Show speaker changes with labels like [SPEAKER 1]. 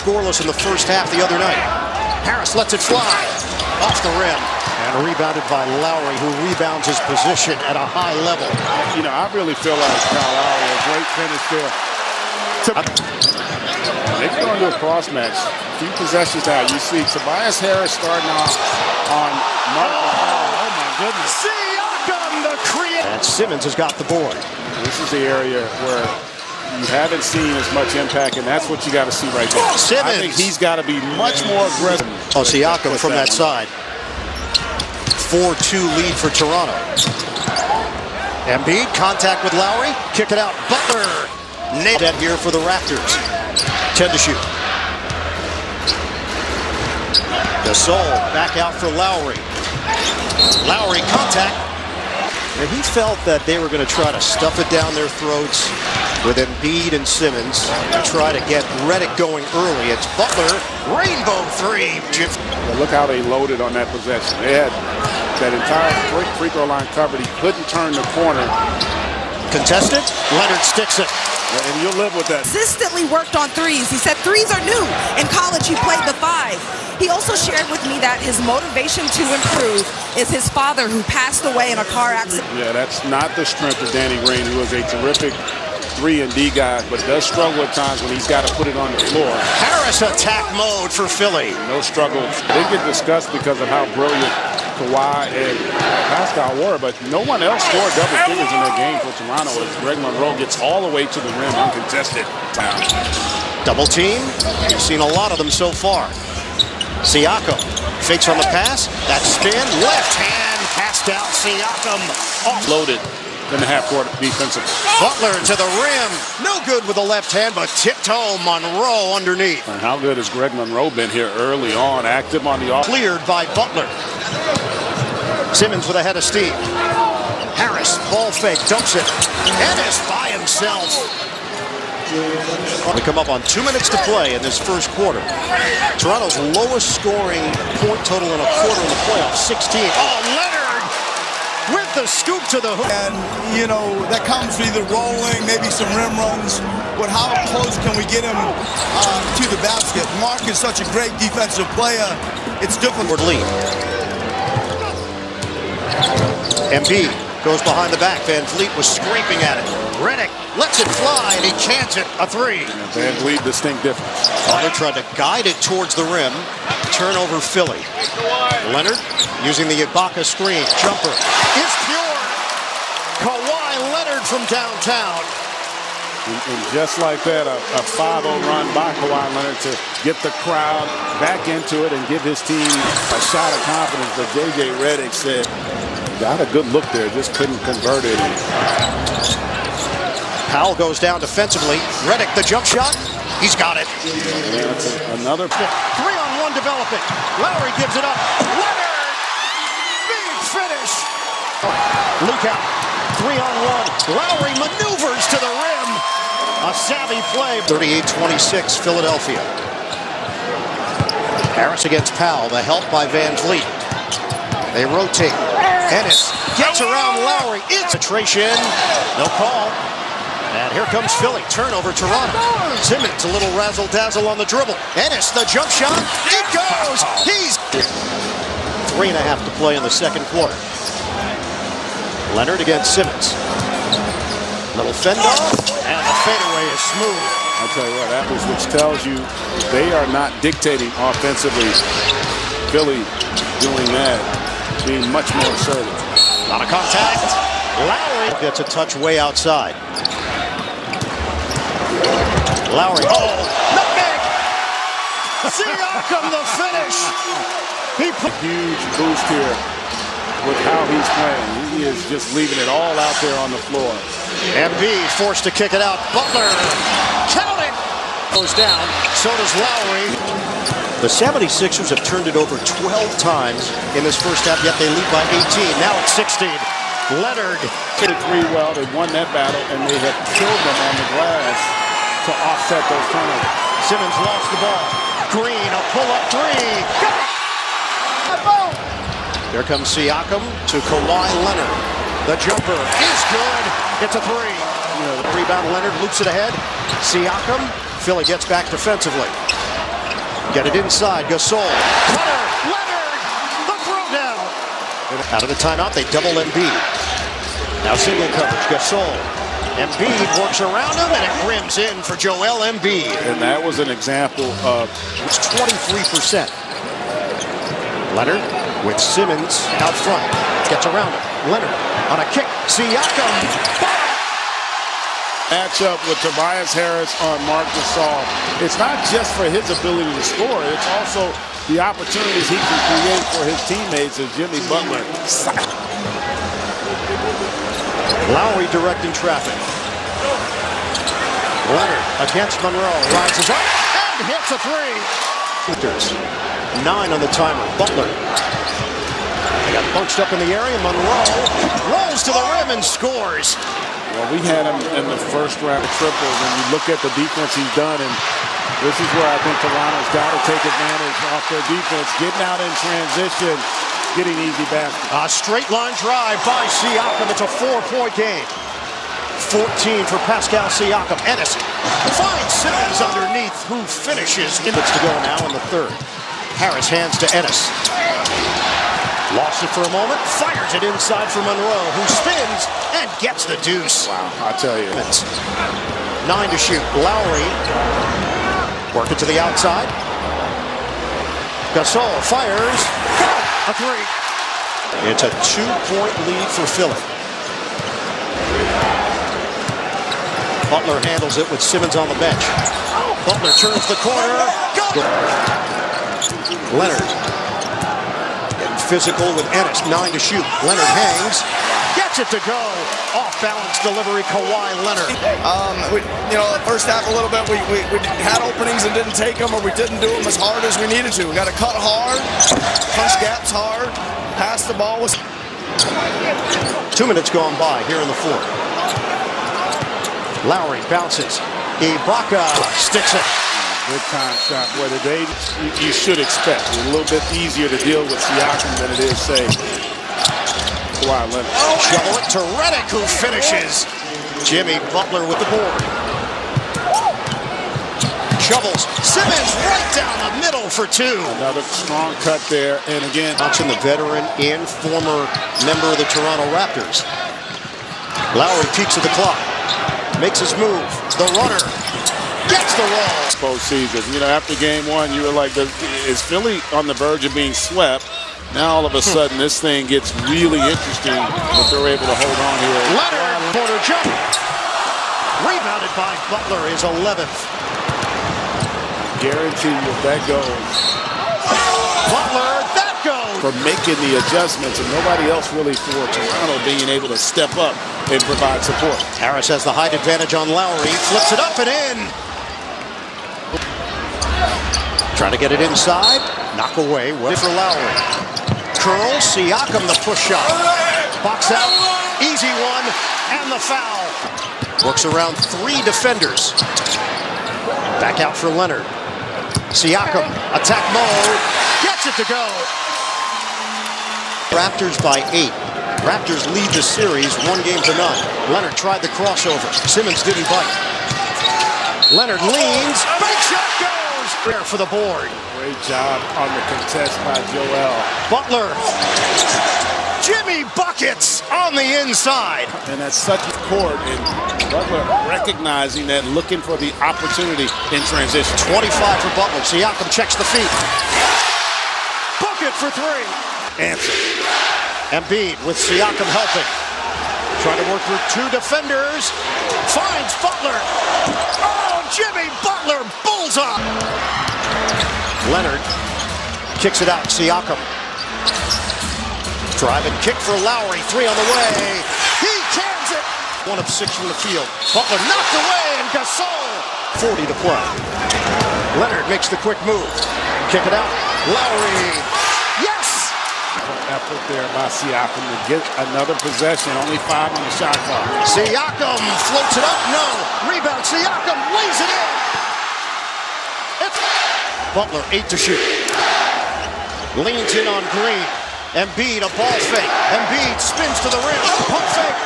[SPEAKER 1] scoreless in the first half the other night. Harris lets it fly off the rim. And rebounded by Lowry, who rebounds his position at a high level.
[SPEAKER 2] You know, I really feel like Kyle Lowry, a great finish there. They're going to do a cross match. A few possessions out. You see Tobias Harris starting off on Mark. Oh my goodness.
[SPEAKER 1] Siakam, the creator. And Simmons has got the board.
[SPEAKER 2] This is the area where you haven't seen as much impact, and that's what you got to see right there.
[SPEAKER 1] Simmons.
[SPEAKER 2] I think he's got to be much more aggressive.
[SPEAKER 1] Oh, Siakam from that side. 4-2 lead for Toronto. Embiid, contact with Lowry. Kick it out. Butler. Nailed that here for the Raptors. 10 to shoot. Gasol back out for Lowry. Lowry, contact. And he felt that they were going to try to stuff it down their throats with Embiid and Simmons to try to get Redick going early. It's Butler, rainbow three.
[SPEAKER 2] But look how they loaded on that possession. They had that entire free throw line covered. He couldn't turn the corner.
[SPEAKER 1] Contested, Leonard sticks it.
[SPEAKER 2] And you'll live with that.
[SPEAKER 3] Consistently worked on threes. He said threes are new. In college, he played the five. He also shared with me that his motivation to improve is his father, who passed away in a car accident.
[SPEAKER 2] Yeah, that's not the strength of Danny Green, who is a terrific 3-and-D guy, but does struggle at times when he's got to put it on the floor.
[SPEAKER 1] Harris attack mode for Philly.
[SPEAKER 2] No struggle. They get discussed because of how brilliant Kawhi and Pascal were, but no one else scored double figures in their game for Toronto as Greg Monroe gets all the way to the rim uncontested.
[SPEAKER 1] Double team. You've seen a lot of them so far. Siakam fakes on the pass. That spin, left hand, passed out. Siakam offloaded
[SPEAKER 2] in the half-court defensive.
[SPEAKER 1] Butler to the rim. No good with the left hand, but tipped home. Monroe underneath.
[SPEAKER 2] And how good has Greg Monroe been here early on, active on the off.
[SPEAKER 1] Cleared by Butler. Simmons with a head of steam. Harris, ball fake, dumps it. Ennis by himself. We come up on 2 minutes to play in this first quarter. Toronto's lowest scoring point total in a quarter in the playoffs, 16. Oh, Leonard with the scoop to the hook.
[SPEAKER 4] And, you know, that comes with either rolling, maybe some rim runs, but how close can we get him to the basket? Mark is such a great defensive player. It's difficult.
[SPEAKER 1] Lead. Embiid goes behind the back. Van Vliet was scraping at it. Redick lets it fly, and he cans it. A three.
[SPEAKER 2] Van Vliet, distinct difference.
[SPEAKER 1] Butler tried to guide it towards the rim. Turnover Philly. Leonard using the Ibaka screen. Jumper is pure. Kawhi Leonard from downtown.
[SPEAKER 2] And just like that, a 5-0 run by Kawhi Leonard to get the crowd back into it and give his team a shot of confidence. But J.J. Redick said, got a good look there, just couldn't convert it.
[SPEAKER 1] Powell goes down defensively. Redick, the jump shot. He's got it.
[SPEAKER 2] Yeah, that's another
[SPEAKER 1] 3-on-1 developing. Lowry gives it up. Leonard! Big finish. Luke out. 3-on-1. Lowry maneuvers to the rim. A savvy play. 38-26, Philadelphia. Harris against Powell. The help by Van Vliet. They rotate. Ennis gets around Lowry. Infiltration. No call. And here comes Philly. Turnover, Toronto. Simmons, a little razzle-dazzle on the dribble. Ennis, the jump shot. It goes. He's 3.5 to play in the second quarter. Leonard against Simmons. Little fend off, and the fadeaway is smooth.
[SPEAKER 2] I'll tell you what, Apples, which tells you they are not dictating offensively. Philly doing that, being much more assertive.
[SPEAKER 1] A lot of contact. Lowry gets a touch way outside. Lowry, oh, nutmeg! Siakam, the finish! He put
[SPEAKER 2] a huge boost here with how he's playing. He is just leaving it all out there on the floor.
[SPEAKER 1] Embiid forced to kick it out. Butler, count it! Goes down, so does Lowry. The 76ers have turned it over 12 times in this first half, yet they lead by 18. Now it's 16. Leonard
[SPEAKER 2] hit it 3 well. They won that battle, and they have killed them on the glass to offset those turnovers.
[SPEAKER 1] Simmons lost the ball. Green, a pull-up three. Got it! Here comes Siakam to Kawhi Leonard. The jumper is good. It's a three. The rebound, Leonard loops it ahead. Siakam, Philly gets back defensively. Get it inside, Gasol. Cutter, Leonard, the throwdown. Out of the timeout, they double Embiid. Now single coverage, Gasol. Embiid works around him, and it rims in for Joel Embiid.
[SPEAKER 2] And that was an example of...
[SPEAKER 1] It's 23%. Leonard with Simmons out front. Gets around him. Leonard on a kick. Siakam.
[SPEAKER 2] Matchup with Tobias Harris on Marc Gasol. It's not just for his ability to score. It's also the opportunities he can create for his teammates as Jimmy Butler.
[SPEAKER 1] Lowry directing traffic. Leonard against Monroe. Rises up and hits a three. 9 on the timer. Butler. They got bunched up in the area. Monroe rolls to the rim and scores.
[SPEAKER 2] Well, we had him in the first round of triples, and you look at the defense he's done, and this is where I think Toronto's got to take advantage off their defense, getting out in transition, getting easy baskets.
[SPEAKER 1] A straight line drive by Siakam. It's a 4-point game. 14 for Pascal Siakam. Ennis finds Simmons underneath, who finishes. Minutes to go now in the third. Harris hands to Ennis. Lost it for a moment. Fires it inside for Monroe, who spins and gets the deuce.
[SPEAKER 2] Wow, I tell you.
[SPEAKER 1] 9 to shoot. Lowry. Work it to the outside. Gasol fires. A three. It's a 2-point lead for Philly. Butler handles it with Simmons on the bench. Butler turns the corner. Go! Leonard. Getting physical with Ennis. 9 to shoot. Leonard hangs. Gets it to go. Off-balance delivery, Kawhi Leonard.
[SPEAKER 4] First half a little bit, we had openings and didn't take them, or we didn't do them as hard as we needed to. We got to cut hard, punch gaps hard, pass the ball.
[SPEAKER 1] 2 minutes gone by here in the fourth. Lowry bounces. Ibaka sticks it.
[SPEAKER 2] Good time shot. Boy, today you should expect a little bit easier to deal with Siakam than it is, say, Kawhi Leonard.
[SPEAKER 1] Shovel it to Redick, who finishes. Jimmy Butler with the board. Shovels. Simmons right down the middle for 2.
[SPEAKER 2] Another strong cut there, and again,
[SPEAKER 1] Johnson, the veteran and former member of the Toronto Raptors. Lowry peeks at the clock. Makes his move. The runner gets the roll.
[SPEAKER 2] Postseason. After game 1, you were like, is Philly on the verge of being swept? Now all of a sudden, this thing gets really interesting if they're able to hold on here.
[SPEAKER 1] Leonard, corner jump. Rebounded by Butler, his 11th.
[SPEAKER 2] Guarantee you that goes.
[SPEAKER 1] Butler, that goes.
[SPEAKER 2] For making the adjustments, and nobody else really for Toronto being able to step up and provide support.
[SPEAKER 1] Harris has the height advantage on Lowry. Flips it up and in. Trying to get it inside. Knock away. Well for Lowry. Curl. Siakam the push shot. Box out. Easy one. And the foul. Works around 3 defenders. Back out for Leonard. Siakam. Attack mode. Gets it to go. Raptors by 8. Raptors lead the series 1-0. Leonard tried the crossover. Simmons didn't bite. Leonard leans. Bank shot goes. There for the board.
[SPEAKER 2] Great job on the contest by Joel.
[SPEAKER 1] Butler. Jimmy buckets on the inside.
[SPEAKER 2] And that's such a court, and Butler recognizing that, looking for the opportunity in transition.
[SPEAKER 1] 25 for Butler. Siakam checks the feet. Bucket for 3.
[SPEAKER 2] Answer.
[SPEAKER 1] Embiid with Siakam helping. Trying to work through 2 defenders. Finds Butler. Oh, Jimmy Butler, bullseye. Leonard kicks it out. Siakam. Drive and kick for Lowry. 3 on the way. He cans it. 1 of 6 from the field. Butler knocked away, and Gasol. 40 to play. Leonard makes the quick move. Kick it out. Lowry. Yes!
[SPEAKER 2] Effort there by Siakam to get another possession. Only 5 on the shot clock.
[SPEAKER 1] Siakam floats it up. No. Rebound. Siakam lays it in. It's Butler, 8 to shoot. Leans in on Green. Embiid, a ball fake. Embiid spins to the rim. Pump fake.